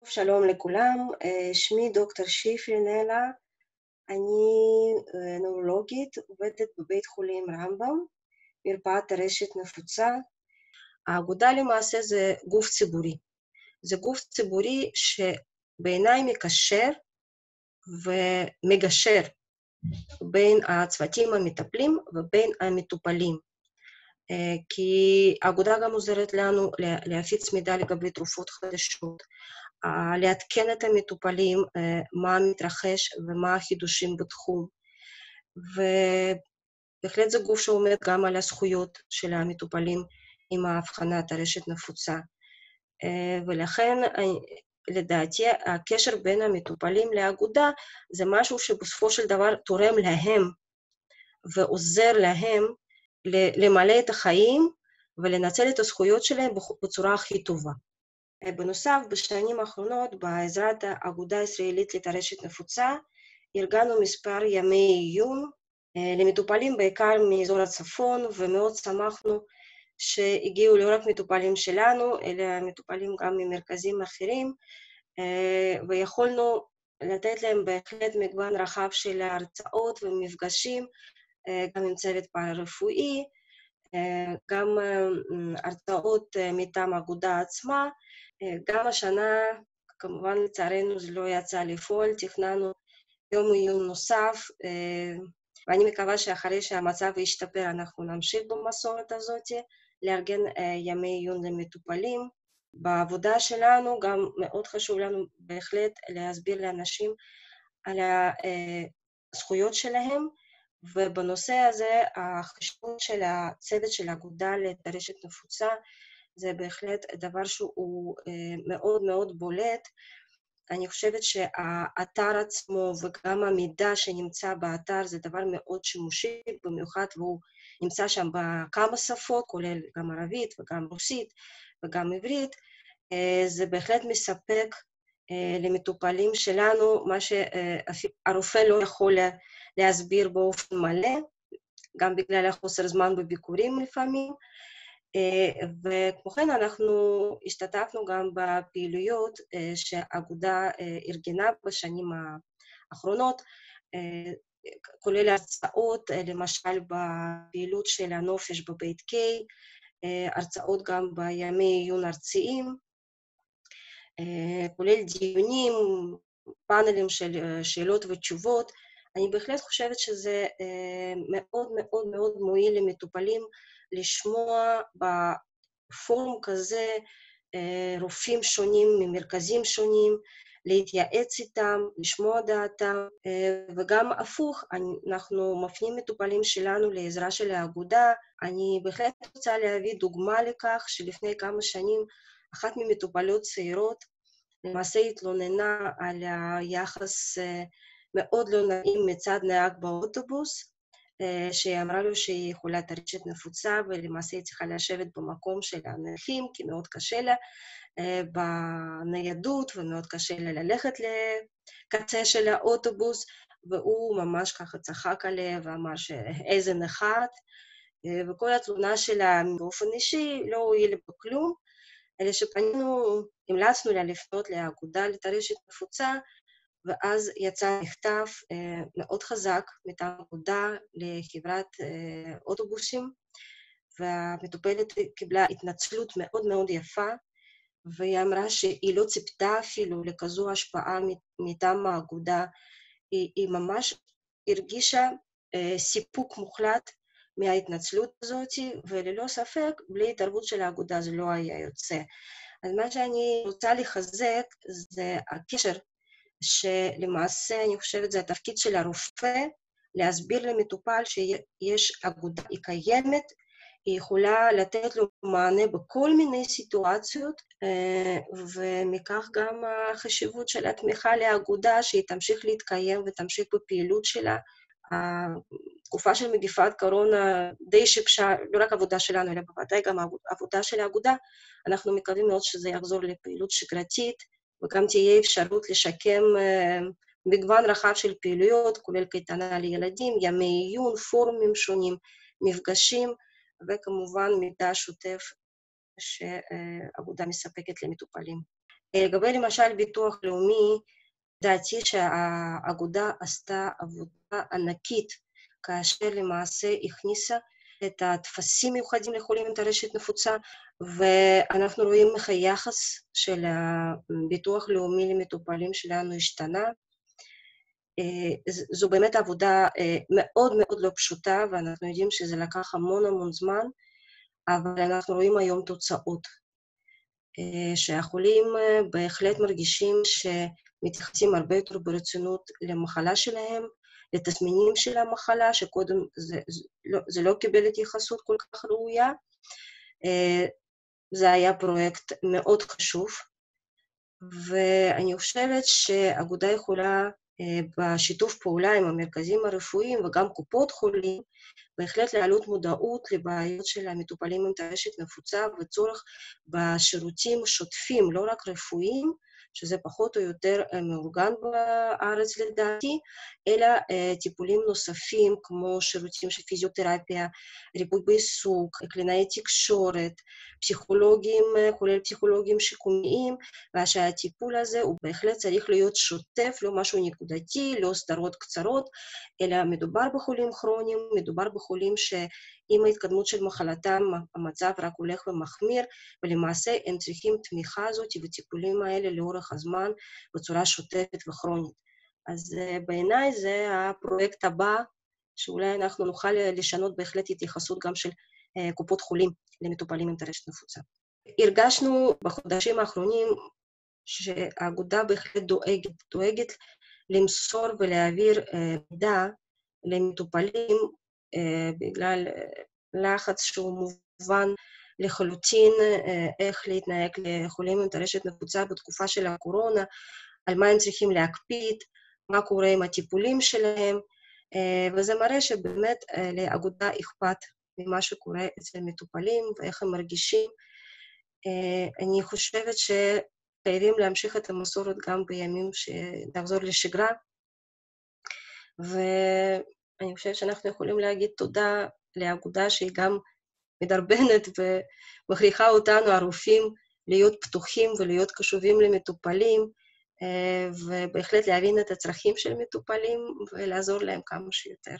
שלום לכולם, שמי דוקטור שיפי נלה, אני נורולוגית, עובדת בבית חולים רמב"ם, מרפאת הרשת נפוצה. האגודה למעשה זה גוף ציבורי. זה גוף ציבורי שבעיניי מקשר ומגשר בין הצוותים המטפלים ובין המטופלים. כי האגודה גם עוזרת לנו להפיץ מידע לגבי תרופות חדשות, לעדכן את המטופלים מה מתרחש ומה החידושים בתחום. ובהחלט זה גוף שעומד גם על הזכויות של המטופלים עם הבחנת הרשת נפוצה. ולכן לדעתי הקשר בין המטופלים לאגודה זה משהו שבסופו של דבר תורם להם ועוזר להם למלא את החיים ולנצל את הזכויות שלהם בצורה הכי טובה. בנוסף, בשנים האחרונות, בעזרת האגודה הישראלית לטרשת נפוצה, ארגנו מספר ימי עיון למטופלים בעיקר מאזור הצפון, ומאוד שמחנו שהגיעו לא רק מטופלים שלנו, אלא מטופלים גם ממרכזים אחרים, ויכולנו לתת להם בהחלט מגוון רחב של הרצאות ומפגשים, גם עם צוות פארה-רפואי, גם הרצאות מטעם האגודה עצמה. גם השנה, כמובן לצערנו זה לא יצא לפעול, תכננו יום עיון נוסף, ואני מקווה שאחרי שהמצב ישתפר אנחנו נמשיך במסורת הזאת, לארגן ימי עיון למטופלים. בעבודה שלנו גם מאוד חשוב לנו בהחלט להסביר לאנשים על הזכויות שלהם, ובנושא הזה החשיבות של הצוות של האגודה לטרשת נפוצה זה בהחלט דבר שהוא מאוד מאוד בולט. אני חושבת שהאתר עצמו וגם המידע שנמצא באתר זה דבר מאוד שימושי, במיוחד והוא נמצא שם בכמה שפות, כולל גם ערבית וגם רוסית וגם עברית. זה בהחלט מספק למטופלים שלנו מה שהרופא לא יכול להסביר באופן מלא, גם בגלל החוסר זמן בביקורים לפעמים. וכמו כן אנחנו השתתפנו גם בפעילויות שהאגודה ארגנה בשנים האחרונות, כולל הרצאות, למשל בפעילות של הנופש בבית קיי, הרצאות גם בימי עיון ארציים, כולל דיונים, פאנלים של שאלות ותשובות. אני בהחלט חושבת שזה מאוד מאוד מאוד מועיל למטופלים לשמוע בפורום כזה רופאים שונים ממרכזים שונים, להתייעץ איתם, לשמוע דעתם, וגם הפוך, אנחנו מפנים מטופלים שלנו לעזרה של האגודה. אני בהחלט רוצה להביא דוגמה לכך שלפני כמה שנים אחת ממטופלות צעירות למעשה התלוננה על היחס מאוד לא נעים מצד נהג באוטובוס, שהיא אמרה לו שהיא חולת טרשת נפוצה ולמעשה היא צריכה לשבת במקום של הנכים, כי מאוד קשה לה בניידות ומאוד קשה לה ללכת לקצה של האוטובוס, והוא ממש ככה צחק עליה ואמר שאיזה נחת, וכל התלונה שלה באופן אישי לא הועילה בכלום, אלא שפנינו, המלצנו לה לפנות לאגודה לטרשת נפוצה, ואז יצא מכתב מאוד חזק מטעם האגודה לחברת אוטובוסים, והמטופלת קיבלה התנצלות מאוד מאוד יפה, והיא אמרה שהיא לא ציפתה אפילו לכזו השפעה מטעם האגודה, היא ממש הרגישה סיפוק מוחלט מההתנצלות הזאת, וללא ספק, בלי התערבות של האגודה זה לא היה יוצא. אז מה שאני רוצה לחזק זה הקשר שלמעשה אני חושבת זה התפקיד של הרופא, להסביר למטופל שיש אגודה, היא קיימת, היא יכולה לתת לו מענה בכל מיני סיטואציות, ומכך גם החשיבות של התמיכה לאגודה שהיא תמשיך להתקיים ותמשיך בפעילות שלה. התקופה של מגיפת קורונה די שיבשה, לא רק עבודה שלנו, אלא בוודאי גם עבודה של האגודה. אנחנו מקווים מאוד שזה יחזור לפעילות שגרתית, וגם תהיה אפשרות לשקם מגוון רחב של פעילויות, כולל קייטנה לילדים, ימי עיון, פורומים שונים, מפגשים, וכמובן מידע שוטף שאגודה מספקת למטופלים. לגבי למשל ביטוח לאומי, דעתי שהאגודה עשתה עבודה ענקית, כאשר למעשה הכניסה את הטפסים מיוחדים לחולים עם טרשת נפוצה, ואנחנו רואים איך היחס של הביטוח לאומי למטופלים שלנו השתנה. זו באמת עבודה מאוד מאוד לא פשוטה, ואנחנו יודעים שזה לקח המון זמן, אבל אנחנו רואים היום תוצאות, שהחולים בהחלט מרגישים שמתייחסים הרבה יותר ברצינות למחלה שלהם, לתסמינים של המחלה, שקודם זה לא קיבל התייחסות כל כך ראויה. זה היה פרויקט מאוד חשוב, ואני חושבת שהאגודה יכולה בשיתוף פעולה עם המרכזים הרפואיים וגם קופות חולים, בהחלט להעלות מודעות לבעיות של המטופלים עם טרשת נפוצה וצורך בשירותים שוטפים, לא רק רפואיים, שזה פחות או יותר מאורגן בארץ לדעתי, אלא טיפולים נוספים כמו שירותים של פיזיותרפיה, ריפוי בעיסוק, קלינאי תקשורת, פסיכולוגים, כולל פסיכולוגים שיקומיים, ושהטיפול הזה הוא בהחלט צריך להיות שוטף, לא משהו נקודתי, לא סדרות קצרות, אלא מדובר בחולים כרוניים, מדובר בחולים שעם ההתקדמות של מחלתם המצב רק הולך ומחמיר, ולמעשה הם צריכים תמיכה הזאת וטיפולים האלה לאורך הזמן בצורה שוטפת וכרונית. אז בעיניי זה הפרויקט הבא, שאולי אנחנו נוכל לשנות בהחלט התייחסות גם של קופות חולים למטופלים עם טרשת נפוצה. הרגשנו בחודשים האחרונים שהאגודה בהחלט דואגת למסור ולהעביר מידע למטופלים בגלל לחץ שהוא מובן לחלוטין איך להתנהג לחולים עם טרשת נפוצה בתקופה של הקורונה, על מה הם צריכים להקפיד, מה קורה עם הטיפולים שלהם, וזה מראה שבאמת לאגודה אכפת ממה שקורה אצל מטופלים ואיך הם מרגישים. אני חושבת שחייבים להמשיך את המסורת גם בימים שנחזור לשגרה, ואני חושבת שאנחנו יכולים להגיד תודה לאגודה שהיא גם מדרבנת ומכריחה אותנו, הרופאים, להיות פתוחים ולהיות קשובים למטופלים, ובהחלט להבין את הצרכים של מטופלים ולעזור להם כמה שיותר.